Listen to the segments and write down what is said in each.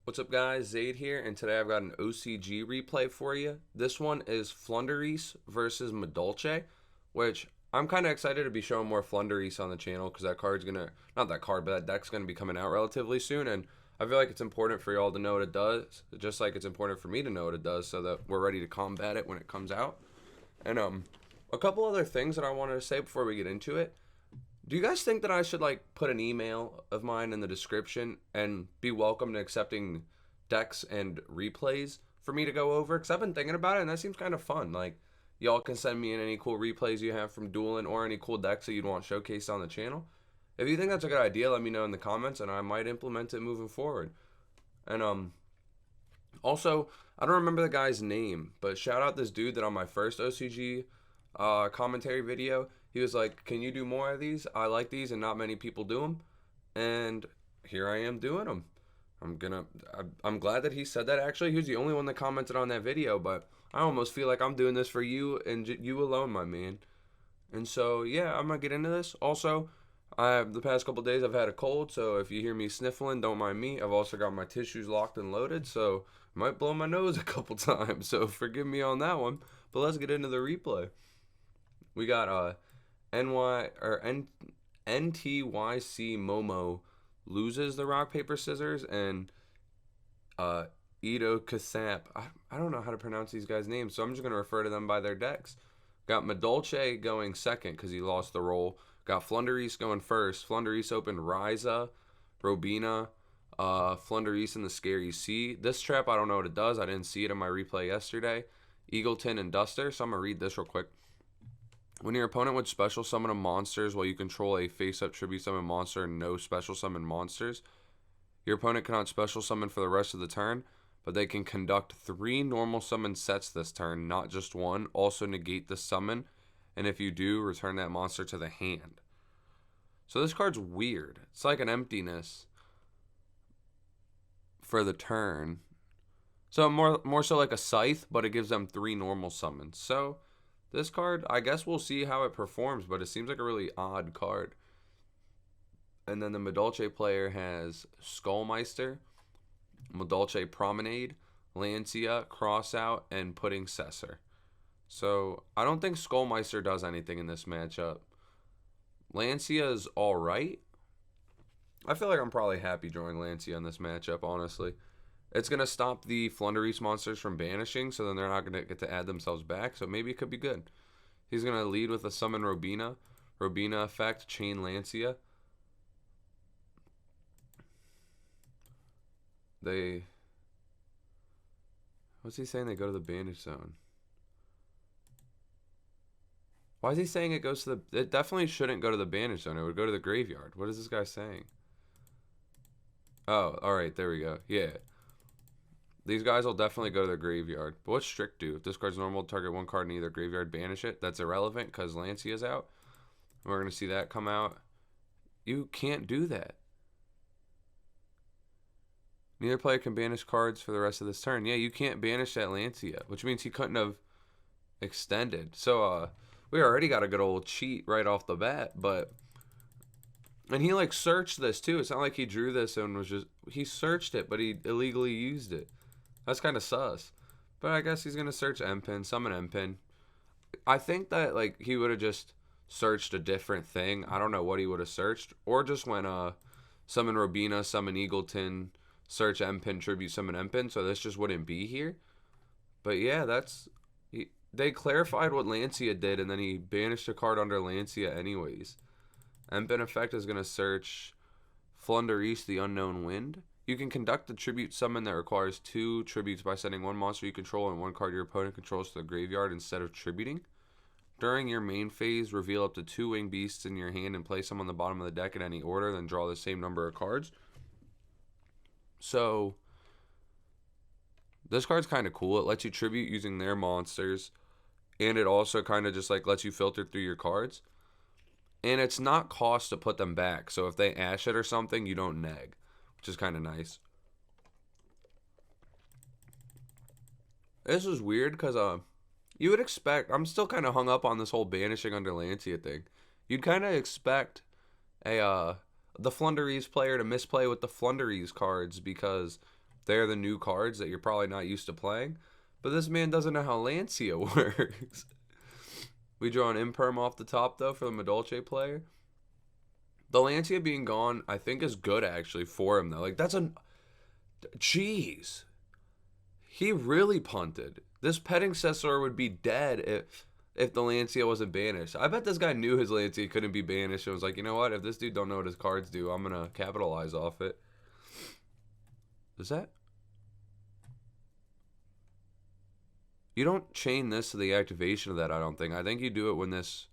What's up, guys? Zaid here, and today I've got an OCG replay for you. This one is Flundereeze versus Madolche, which I'm kind of excited to be showing more Flundereeze on the channel because that card's gonna, not that card, but that deck's gonna be coming out relatively soon, and I feel like it's important for y'all to know what it does, just like it's important for me to know what it does so that we're ready to combat it when it comes out. And a couple other things that I wanted to say before we get into it. Do you guys think that I should like put an email of mine in the description and be welcome to accepting decks and replays for me to go over? Because I've been thinking about it and that seems kind of fun. Like, y'all can send me in any cool replays you have from dueling or any cool decks that you'd want showcased on the channel. If you think that's a good idea, let me know in the comments and I might implement it moving forward. And also, I don't remember the guy's name, but shout out this dude that on my first OCG commentary video, he was like, can you do more of these? I like these and not many people do them. And here I am doing them. I'm glad that he said that. Actually, he was the only one that commented on that video, but I almost feel like I'm doing this for you and you alone, my man. And so, yeah, I'm going to get into this. Also, the past couple days I've had a cold, so if you hear me sniffling, don't mind me. I've also got my tissues locked and loaded, so I might blow my nose a couple times, so forgive me on that one. But let's get into the replay. We got NTYC Momo loses the rock paper scissors, and Ito Kasap. I don't know how to pronounce these guys' names, so I'm just gonna refer to them by their decks. Got Madolche going second because he lost the roll. Got Flundereeze going first. Flundereeze opened Ryza, Robina, Flundereeze in the Scary Sea. This trap, I don't know what it does. I didn't see it in my replay yesterday. Eagleton and Duster, so I'm gonna read this real quick. When your opponent would special summon a monsters while you control a face-up tribute summon monster and no special summon monsters, your opponent cannot special summon for the rest of the turn, but they can conduct 3 normal summon sets this turn, not just one. Also negate the summon, and if you do, return that monster to the hand. So this card's weird. It's like an emptiness for the turn. So more so like a scythe, but it gives them 3 normal summons. So this card, I guess we'll see how it performs, but it seems like a really odd card. And then the Madolche player has Skullmeister, Madolche Promenade, Lancia, Crossout, and Pudding Cessor. So I don't think Skullmeister does anything in this matchup. Lancia is alright. I feel like I'm probably happy drawing Lancia in this matchup, honestly. It's going to stop the Flundereeze monsters from banishing, so then they're not going to get to add themselves back, so maybe it could be good. He's going to lead with a summon Robina. Robina effect, chain Lancia. What's he saying? They go to the banish zone. Why is he saying it goes to the... It definitely shouldn't go to the banish zone. It would go to the graveyard. What is this guy saying? Oh, alright, there we go. Yeah. These guys will definitely go to the graveyard. But what's Strict do? If this card's normal, target 1 card in either graveyard, banish it. That's irrelevant because Lancia's out. And we're going to see that come out. You can't do that. Neither player can banish cards for the rest of this turn. Yeah, you can't banish that Lancia, which means he couldn't have extended. So, we already got a good old cheat right off the bat, but... And he, like, searched this, too. It's not like he drew this and was just... He searched it, but he illegally used it. That's kind of sus. But I guess he's going to search M-Pin, summon M-Pin. I think that, like, he would have just searched a different thing. I don't know what he would have searched. Or just went, summon Robina, summon Eagleton, search M-Pin, tribute, summon M-Pin. So this just wouldn't be here. But yeah, they clarified what Lancia did, and then he banished a card under Lancia anyways. M-Pin effect is going to search Flundereeze, the Unknown Wind. You can conduct a tribute summon that requires 2 tributes by sending 1 monster you control and 1 card your opponent controls to the graveyard instead of tributing. During your main phase, reveal up to 2 winged beasts in your hand and place them on the bottom of the deck in any order, then draw the same number of cards. So, this card's kind of cool. It lets you tribute using their monsters, and it also kind of just like lets you filter through your cards. And it's not cost to put them back, so if they ash it or something, you don't neg, which is kind of nice. This is weird because you would expect... I'm still kind of hung up on this whole banishing under Lancia thing. You'd kind of expect the Flundereeze player to misplay with the Flundereeze cards because They're the new cards that you're probably not used to playing. But this man doesn't know how Lancia works. We draw an imperm off the top, though, for the Madolche player. The Lancia being gone, I think, is good, actually, for him, though. Like, that's a... Jeez. He really punted. This Petting Cessor would be dead if the Lancia wasn't banished. I bet this guy knew his Lancia couldn't be banished and was like, you know what? If this dude don't know what his cards do, I'm going to capitalize off it. Is that... You don't chain this to the activation of that, I don't think. I think you do it when this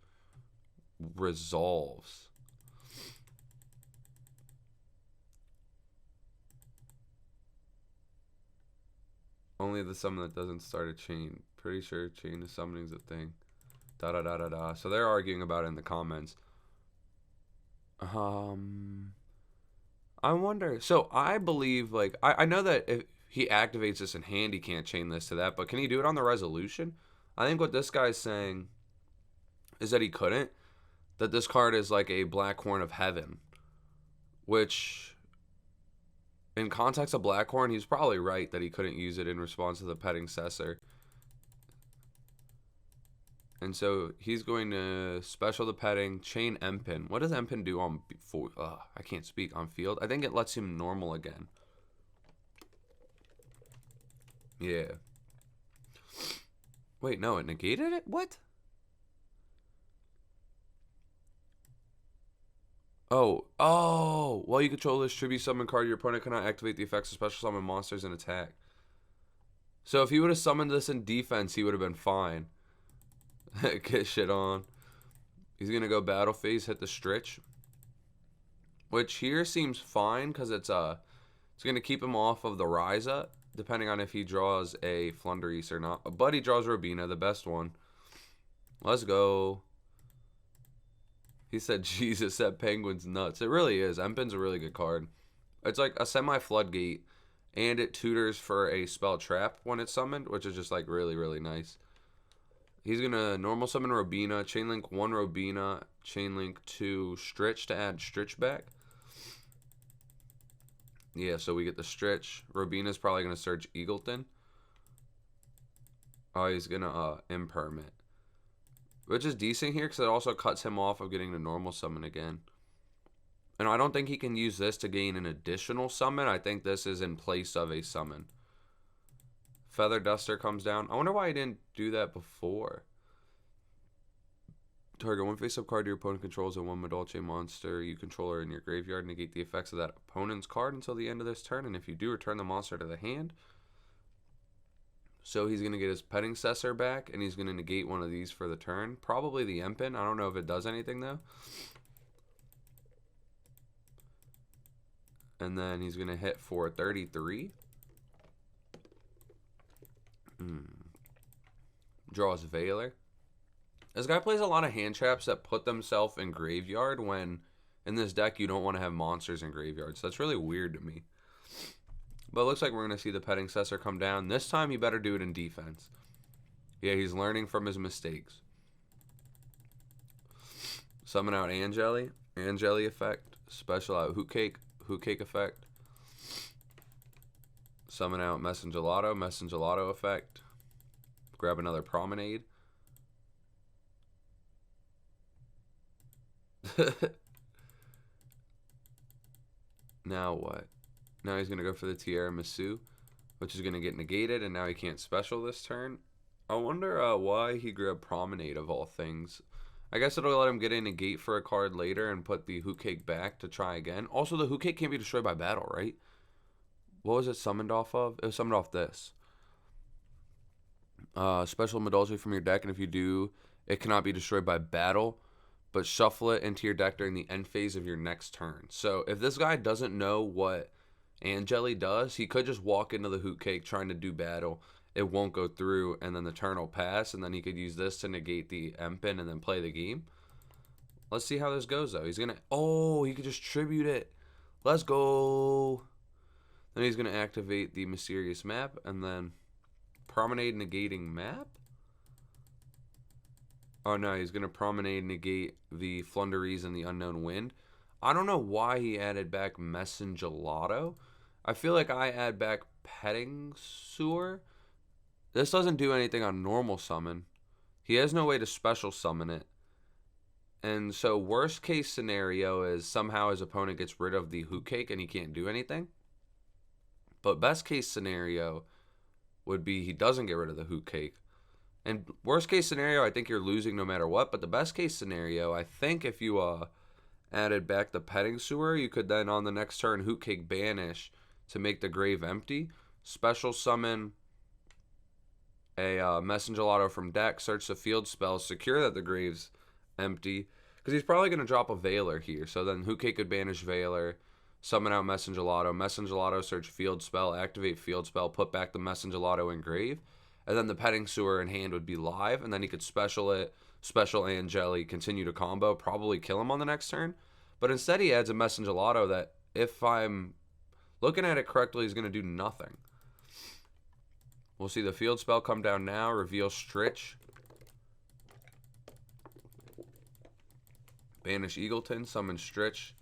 resolves. Only the summon that doesn't start a chain. Pretty sure chain of summoning's a thing. Da da da da da. So they're arguing about it in the comments. I wonder. So I believe, like, I know that if he activates this in hand, he can't chain this to that. But can he do it on the resolution? I think what this guy's saying is that he couldn't. That this card is like a Black Horn of Heaven. Which, in context of Blackhorn, he's probably right that he couldn't use it in response to the Petting Cessor. And so he's going to special the petting, chain Empin. What does Empin do on I can't speak, on field? I think it lets him normal again. Yeah. Wait, no, it negated it? What? Oh, while you control this tribute summon card, your opponent cannot activate the effects of special summon monsters and attack. So if he would have summoned this in defense, he would have been fine. Get shit on. He's going to go battle phase, hit the stretch. Which here seems fine because it's going to keep him off of the Ryza, depending on if he draws a Flundereeze or not. But he draws Robina, the best one. Let's go. He said, Jesus, that penguin's nuts. It really is. Empin's a really good card. It's like a semi-floodgate, and it tutors for a spell trap when it's summoned, which is just like really, really nice. He's going to normal summon Robina, chainlink 1 Robina, chainlink 2 Stritch to add Stritch back. Yeah, so we get the Stritch. Robina's probably going to search Eagleton. Oh, he's going to imperm it. Which is decent here because it also cuts him off of getting the normal summon again. And I don't think he can use this to gain an additional summon. I think this is in place of a summon. Feather Duster comes down. I wonder why he didn't do that before. Target one face-up card your opponent controls and one Madolche monster you control are in your graveyard. Negate the effects of that opponent's card until the end of this turn. And if you do, return the monster to the hand. So he's going to get his Petting Cessor back, and he's going to negate one of these for the turn. Probably the Empin. I don't know if it does anything, though. And then he's going to hit for 33. Draws Veiler. This guy plays a lot of hand traps that put themselves in graveyard when in this deck you don't want to have monsters in graveyard. So that's really weird to me. But it looks like we're going to see the Petting Cessor come down. This time he better do it in defense. Yeah, he's learning from his mistakes. Summon out Angeli. Angeli effect. Special out Hoot Cake. Hoot Cake effect. Summon out Messengelato. Messengelato effect. Grab another Promenade. Now what? Now he's going to go for the Tiramisu, which is going to get negated, and now he can't special this turn. I wonder why he grabbed Promenade of all things. I guess it'll let him get a negate for a card later and put the Hoot Cake back to try again. Also, the Hoot Cake can't be destroyed by battle, right? What was it summoned off of? It was summoned off this. Special Madolche from your deck, and if you do, it cannot be destroyed by battle, but shuffle it into your deck during the end phase of your next turn. So if this guy doesn't know what Angeli does, he could just walk into the Hoot Cake trying to do battle. It won't go through, and then the turn will pass, and then he could use this to negate the Empin and then play the game. Let's see how this goes, though. He's going to... Oh, he could just tribute it. Let's go. Then he's going to activate the Mysterious Map, and then Promenade negating map? Oh, no, he's going to Promenade negate the Flundereeze and the Unknown Wind. I don't know why he added back Messengelato. I feel like I add back Petting Sewer. This doesn't do anything on normal summon. He has no way to special summon it. And so worst case scenario is somehow his opponent gets rid of the Hoot Cake and he can't do anything. But best case scenario would be he doesn't get rid of the Hoot Cake. And worst case scenario, I think you're losing no matter what. But the best case scenario, I think if you added back the Petting Sewer, you could then on the next turn Hoot Cake banish to make the grave empty. Special summon a Messenger Lotto from deck, search the field spell, secure that the grave's empty. Because he's probably going to drop a Veiler here. So then Hoot Cake could banish Veiler, summon out Messenger Lotto, search field spell, activate field spell, put back the Messenger Lotto in grave. And then the Petting Sewer in hand would be live. And then he could special it, special and Jelly, continue to combo, probably kill him on the next turn. But instead he adds a Messenger Lotto that, if I'm looking at it correctly, is going to do nothing. We'll see the field spell come down now, reveal Stritch. Banish Eagleton, summon Stritch.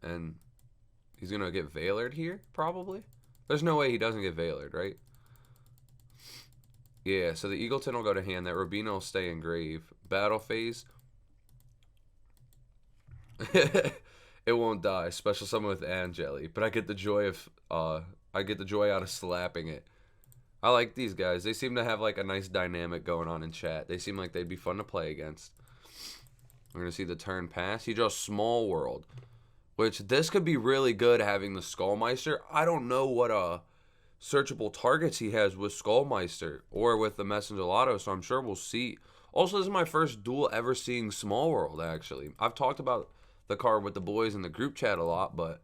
And he's going to get Veilered here, probably. There's no way he doesn't get Veilered, right? Yeah, so the Eagleton will go to hand. That Robina will stay in grave. Battle phase. It won't die. Special summon with Angeli. But I get the joy of out of slapping it. I like these guys. They seem to have like a nice dynamic going on in chat. They seem like they'd be fun to play against. We're going to see the turn pass. He draws Small World, which this could be really good having the Skullmeister. I don't know what searchable targets he has with Skullmeister or with the Messenger Lotto, so I'm sure we'll see. Also, this is my first duel ever seeing Small World, actually. I've talked about the card with the boys in the group chat a lot, but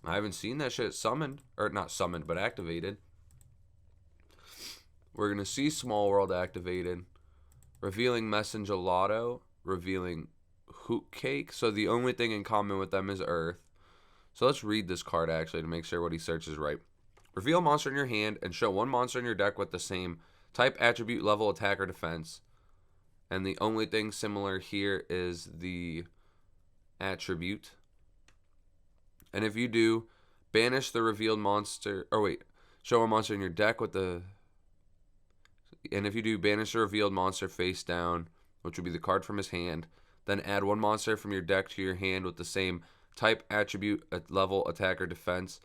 I haven't seen that shit summoned. Or not summoned, but activated. We're going to see Small World activated. Revealing Messenger Lotto. Revealing Hoot Cake. So the only thing in common with them is Earth. So let's read this card, actually, to make sure what he searches is right. Reveal a monster in your hand and show one monster in your deck with the same type, attribute, level, attack, or defense. And the only thing similar here is the attribute. And if you do, banish the revealed monster. Or wait, show a monster in your deck with the... And if you do, banish the revealed monster face down, which would be the card from his hand. Then add one monster from your deck to your hand with the same type, attribute, level, attack, or defense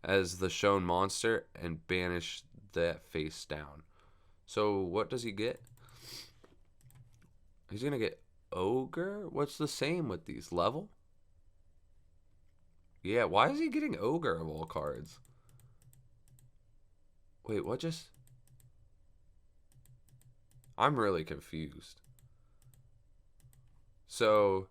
as the shown monster, and banish that face down. So what does he get? He's going to get Ogre? What's the same with these? Level? Yeah, why is he getting Ogre of all cards? Wait, what just... I'm really confused. So...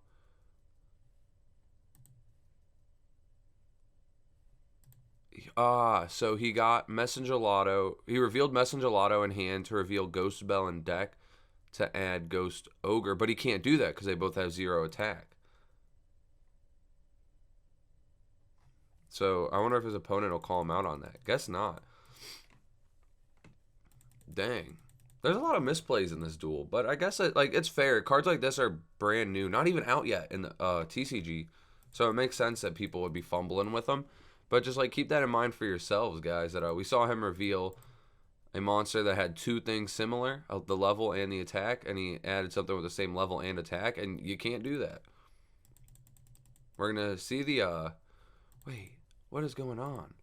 so he got Messenger Lotto. He revealed Messenger Lotto in hand to reveal Ghost Bell in deck to add Ghost Ogre. But he can't do that because they both have 0 attack. So I wonder if his opponent will call him out on that. Guess not. Dang. There's a lot of misplays in this duel. But I guess it's fair. Cards like this are brand new. Not even out yet in the TCG. So it makes sense that people would be fumbling with them. But just keep that in mind for yourselves, guys. That we saw him reveal a monster that had 2 things similar, the level and the attack, and he added something with the same level and attack, and you can't do that. We're gonna see the wait, what is going on?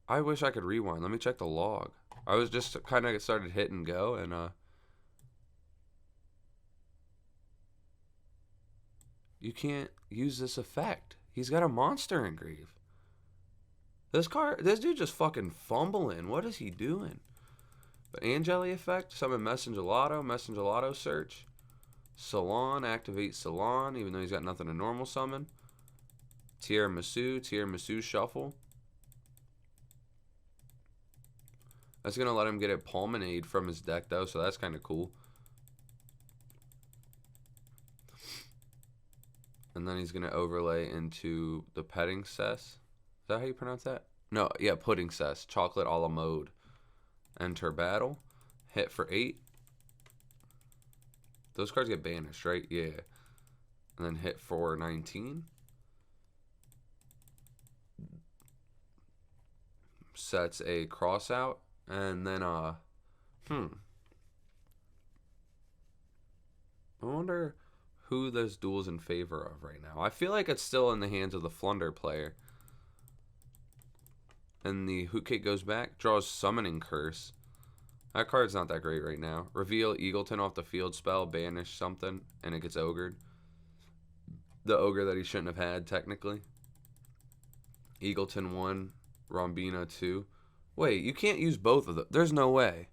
I wish I could rewind. Let me check the log. I was just kind of started hit and go, and you can't use this effect. He's got a monster in grave. This dude just fucking fumbling. What is he doing? But Angeli effect, summon Messenger Lotto search. Salon, activate Salon, even though he's got nothing to normal summon. Tiramisu shuffle. That's going to let him get a Pulmonade from his deck, though, so that's kind of cool. And then he's going to overlay into the Petting Cess. Is that how you pronounce that? No, yeah, Pudding Cess. Chocolate a la mode. Enter battle. Hit for 8. Those cards get banished, right? Yeah. And then hit for 19. sets a cross out, and then I wonder who this duel's in favor of right now. I feel like it's still in the hands of the Flunder player. And the Hoot Cake goes back, draws Summoning Curse. That card's not that great right now. Reveal Eagleton off the field spell, banish something, and it gets ogred. The ogre that he shouldn't have had, technically. Eagleton 1, Rombina 2. Wait, you can't use both of them. There's no way.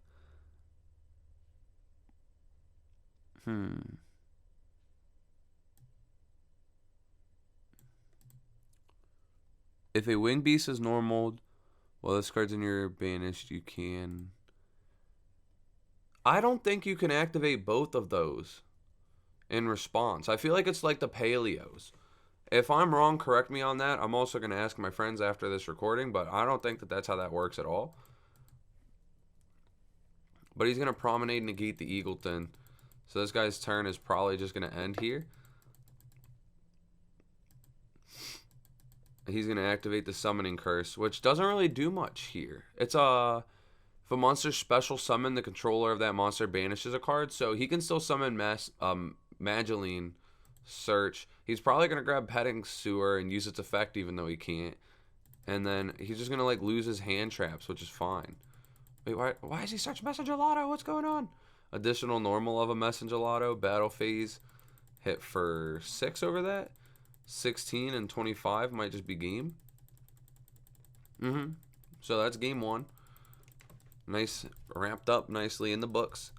If a Wing Beast is normaled, while this card's in your banished, you can... I don't think you can activate both of those in response. I feel like it's like the Paleos. If I'm wrong, correct me on that. I'm also going to ask my friends after this recording, but I don't think that that's how that works at all. But he's going to Promenade negate the Eagleton. So this guy's turn is probably just going to end here. He's going to activate the Summoning Curse, which doesn't really do much here. It's if a monster special summon, the controller of that monster banishes a card. So he can still summon Madolche Search. He's probably going to grab Petting Sewer and use its effect even though he can't. And then he's just going to like lose his hand traps, which is fine. Wait, why is he Search Messenger Lotto? What's going on? Additional normal of a Messenger Lotto. Battle phase. Hit for 6 over that. 16 and 25 might just be game. So that's game 1. Nice, wrapped up nicely in the books.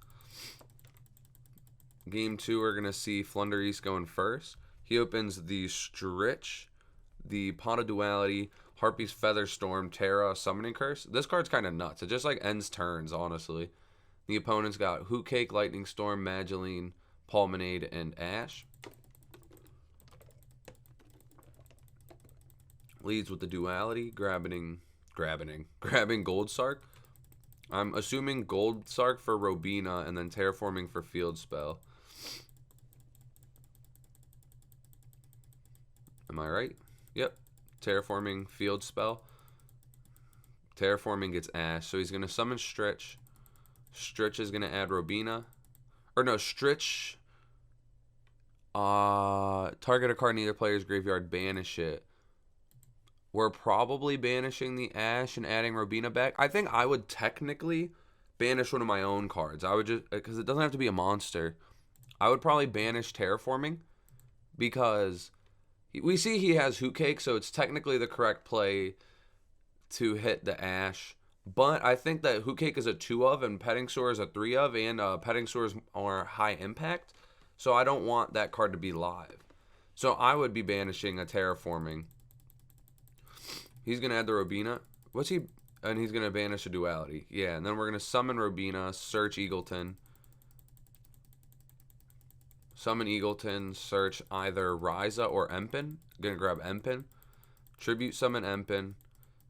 Game 2, we're going to see Flundereeze going first. He opens the Stritch, the Pot of Duality, Harpy's Featherstorm, Terra, Summoning Curse. This card's kind of nuts. It just like ends turns, honestly. The opponent's got Hoot Cake, Lightning Storm, Madolche, Pulmonade, and Ash. Leads with the Duality, grabbing Gold Sark. I'm assuming Gold Sark for Robina and then Terraforming for Field Spell. Am I right? Yep. Terraforming Field Spell. Terraforming gets Ash. So he's going to summon Stritch. Stritch is going to add Robina. Or no, Stritch. Target a card in either player's graveyard, banish it. We're probably banishing the Ash and adding Robina back. I think I would technically banish one of my own cards. I would just, because it doesn't have to be a monster. I would probably banish Terraforming because we see he has Hoot Cake, so it's technically the correct play to hit the Ash. But I think that Hoot Cake is a 2 of and Petting Sewer is a 3 of, and Petting Sewers are high impact. So I don't want that card to be live. So I would be banishing a Terraforming. He's going to add the Robina. And he's going to banish a Duality. Yeah, and then we're going to summon Robina, search Eagleton. Summon Eagleton, search either Ryza or Empen. Going to grab Empen. Tribute summon Empen.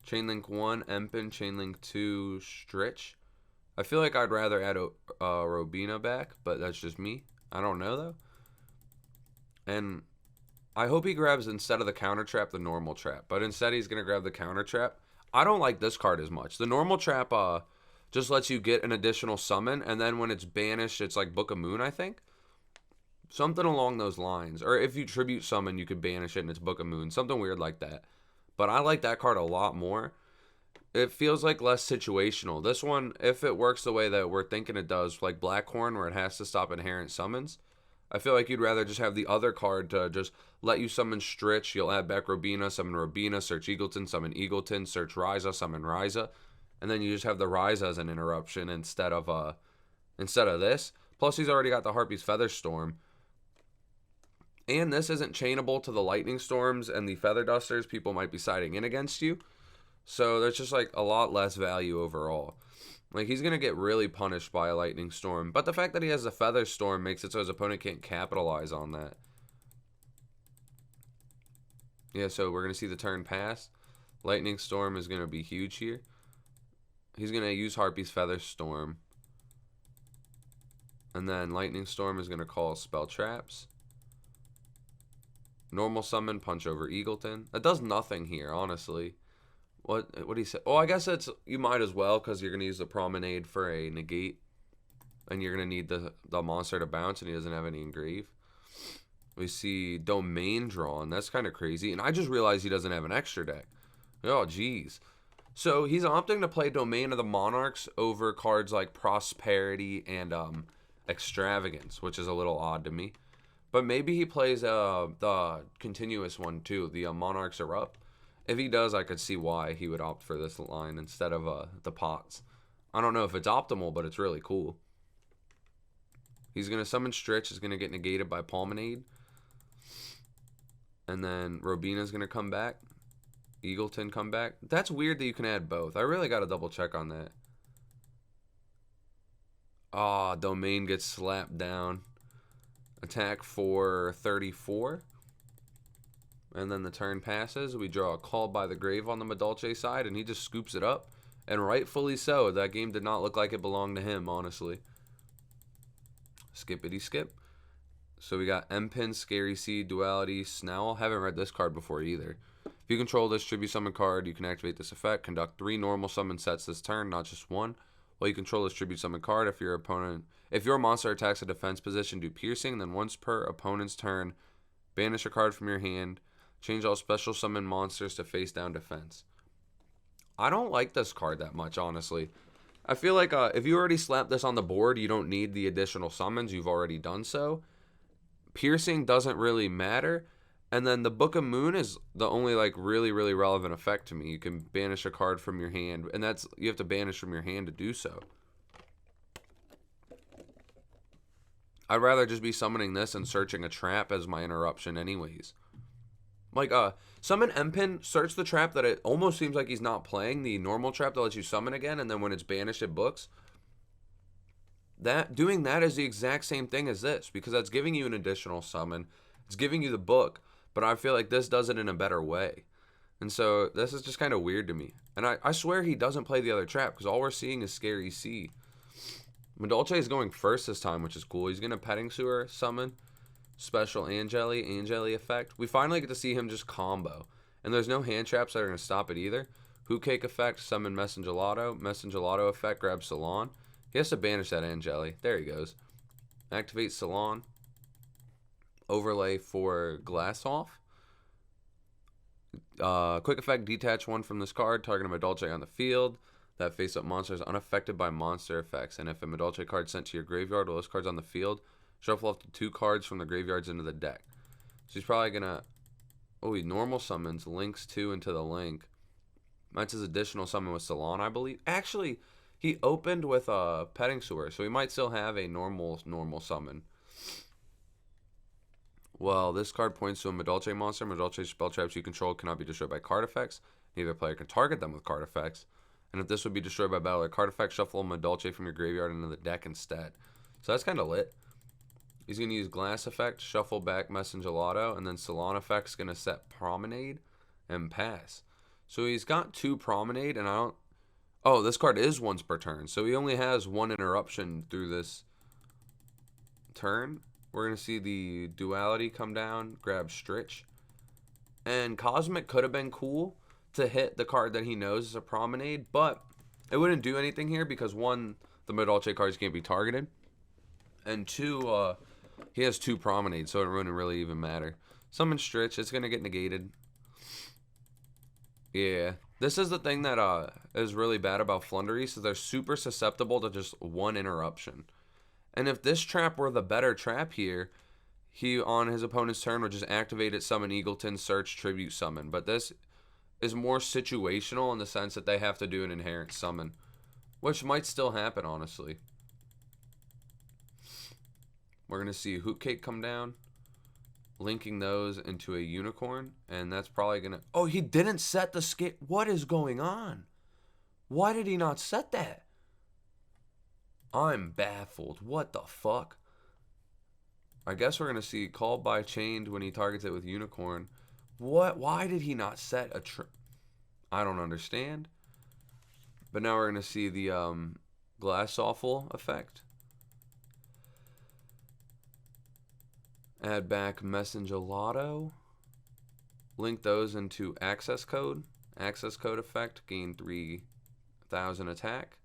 Chainlink 1, Empen. Chainlink 2, Stritch. I feel like I'd rather add Robina back, but that's just me. I don't know, though. And I hope he grabs, instead of the counter trap, the normal trap. But instead, he's going to grab the counter trap. I don't like this card as much. The normal trap just lets you get an additional summon. And then when it's banished, it's like Book of Moon, I think. Something along those lines. Or if you tribute summon, you could banish it and it's Book of Moon. Something weird like that. But I like that card a lot more. It feels like less situational. This one, if it works the way that we're thinking it does, like Blackhorn, where it has to stop inherent summons, I feel like you'd rather just have the other card to just let you summon Stritch. You'll add back Robina, summon Robina, search Eagleton, summon Eagleton, search Ryza, summon Ryza. And then you just have the Ryza as an interruption instead of this. Plus, he's already got the Harpy's Featherstorm. And this isn't chainable to the Lightning Storms and the Feather Dusters. People might be siding in against you. So there's just like a lot less value overall. Like, he's going to get really punished by a Lightning Storm. But the fact that he has a Feather Storm makes it so his opponent can't capitalize on that. Yeah, so we're going to see the turn pass. Lightning Storm is going to be huge here. He's going to use Harpy's Feather Storm. And then Lightning Storm is going to call Spell Traps. Normal summon, punch over Eagleton. That does nothing here, honestly. What do you say? Oh, I guess it's you might as well because you're gonna use the promenade for a negate, and you're gonna need the monster to bounce, and he doesn't have any engrave. We see domain drawn. That's kind of crazy, and I just realized he doesn't have an extra deck. Oh, geez. So he's opting to play Domain of the Monarchs over cards like Prosperity and Extravagance, which is a little odd to me. But maybe he plays the continuous one too, the Monarchs Erupt. If he does, I could see why he would opt for this line instead of the pots. I don't know if it's optimal, but it's really cool. He's going to summon Stritch. Is going to get negated by Pulmonade. And then Robina's going to come back. Eagleton come back. That's weird that you can add both. I really got to double check on that. Ah, Domain gets slapped down. Attack for 34. And then the turn passes. We draw a Call by the Grave on the Madolche side, and he just scoops it up. And rightfully so. That game did not look like it belonged to him, honestly. Skippity skip. So we got M-Pin, Scary Seed, Duality, Snowl. Haven't read this card before either. If you control this tribute summon card, you can activate this effect. Conduct 3 normal summon sets this turn, not just one. While you control this tribute summon card, if your monster attacks a defense position, do piercing, then once per opponent's turn, banish a card from your hand. Change all special summon monsters to face down defense. I don't like this card that much, honestly. I feel like if you already slapped this on the board, you don't need the additional summons. You've already done so. Piercing doesn't really matter. And then the Book of Moon is the only like really relevant effect to me. You can banish a card from your hand, and that's you have to banish from your hand to do so. I'd rather just be summoning this and searching a trap as my interruption anyways. Like summon M-Pin, search the trap that it almost seems like he's not playing, the normal trap that lets you summon again, and then when it's banished it books. Doing that is the exact same thing as this, because that's giving you an additional summon. It's giving you the book, but I feel like this does it in a better way. And so this is just kind of weird to me. And I swear he doesn't play the other trap, because all we're seeing is Scary Sea. Madolche is going first this time, which is cool. He's going to Petting Sewer summon. Special Angeli effect. We finally get to see him just combo. And there's no hand traps that are going to stop it either. Hoot Cake effect, summon Messengelato. Messengelato effect, grab Salon. He has to banish that Angeli. There he goes. Activate Salon. Overlay for Glass Off. Quick effect, detach one from this card, targeting a Madolche on the field. That face-up monster is unaffected by monster effects. And if a Madolche card sent to your graveyard while this card's on the field, shuffle up to 2 cards from the graveyards into the deck. So he's probably going to... Oh, he normal summons, links 2 into the link. That's his additional summon with Salon, I believe. Actually, he opened with a Petting Sewer, so he might still have a normal summon. Well, this card points to a Madolche monster. Madolche spell traps you control cannot be destroyed by card effects. Neither player can target them with card effects. And if this would be destroyed by battle or card effect, shuffle a Madolche from your graveyard into the deck instead. So that's kind of lit. He's going to use Glass effect, shuffle back Messengelato, and then Salon effect's going to set Promenade and pass. So he's got 2 Promenade, and I don't... Oh, this card is once per turn, so he only has 1 interruption through this turn. We're going to see the Duality come down, grab Stritch. And Cosmic could have been cool to hit the card that he knows is a Promenade, but it wouldn't do anything here because 1, the Madolche cards can't be targeted, and 2, he has 2 Promenades, so it wouldn't really even matter. Summon Stritch, it's going to get negated. Yeah, this is the thing that is really bad about Flundereeze, is they're super susceptible to just 1 interruption. And if this trap were the better trap here, he, on his opponent's turn, would just activate it, summon Eagleton, search, tribute, summon. But this is more situational in the sense that they have to do an inherent summon, which might still happen, honestly. We're going to see Hoot Cake come down, linking those into a Unicorn, and that's probably going to... Oh, he didn't set the skip. What is going on? Why did he not set that? I'm baffled. What the fuck? I guess we're going to see Called by Chained when he targets it with Unicorn. What? Why did he not set a... I don't understand. But now we're going to see the Glass Awful effect. Add back Messengelato. Link those into access code. access code effect, gain 3,000 attack.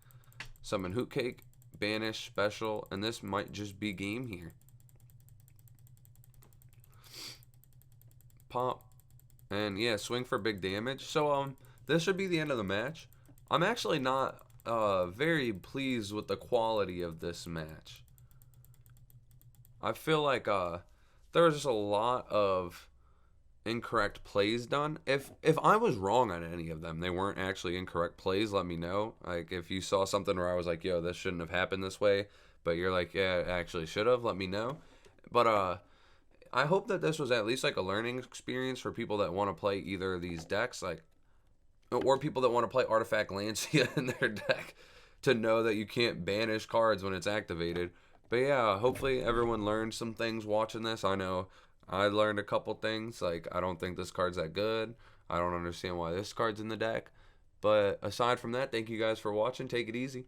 Summon Hoot Cake, banish, special, and this might just be game here. Pop, and yeah, swing for big damage. So this should be the end of the match. I'm actually not very pleased with the quality of this match. I feel like there was just a lot of incorrect plays done. If I was wrong on any of them, they weren't actually incorrect plays, let me know. Like if you saw something where I was like, yo, this shouldn't have happened this way, but you're like, yeah, it actually should have, let me know. But I hope that this was at least like a learning experience for people that want to play either of these decks, like, or people that want to play Artifact Lancia in their deck, to know that you can't banish cards when it's activated. But yeah, hopefully everyone learned some things watching this. I know I learned a couple things, like I don't think this card's that good. I don't understand why this card's in the deck. But aside from that, thank you guys for watching. Take it easy.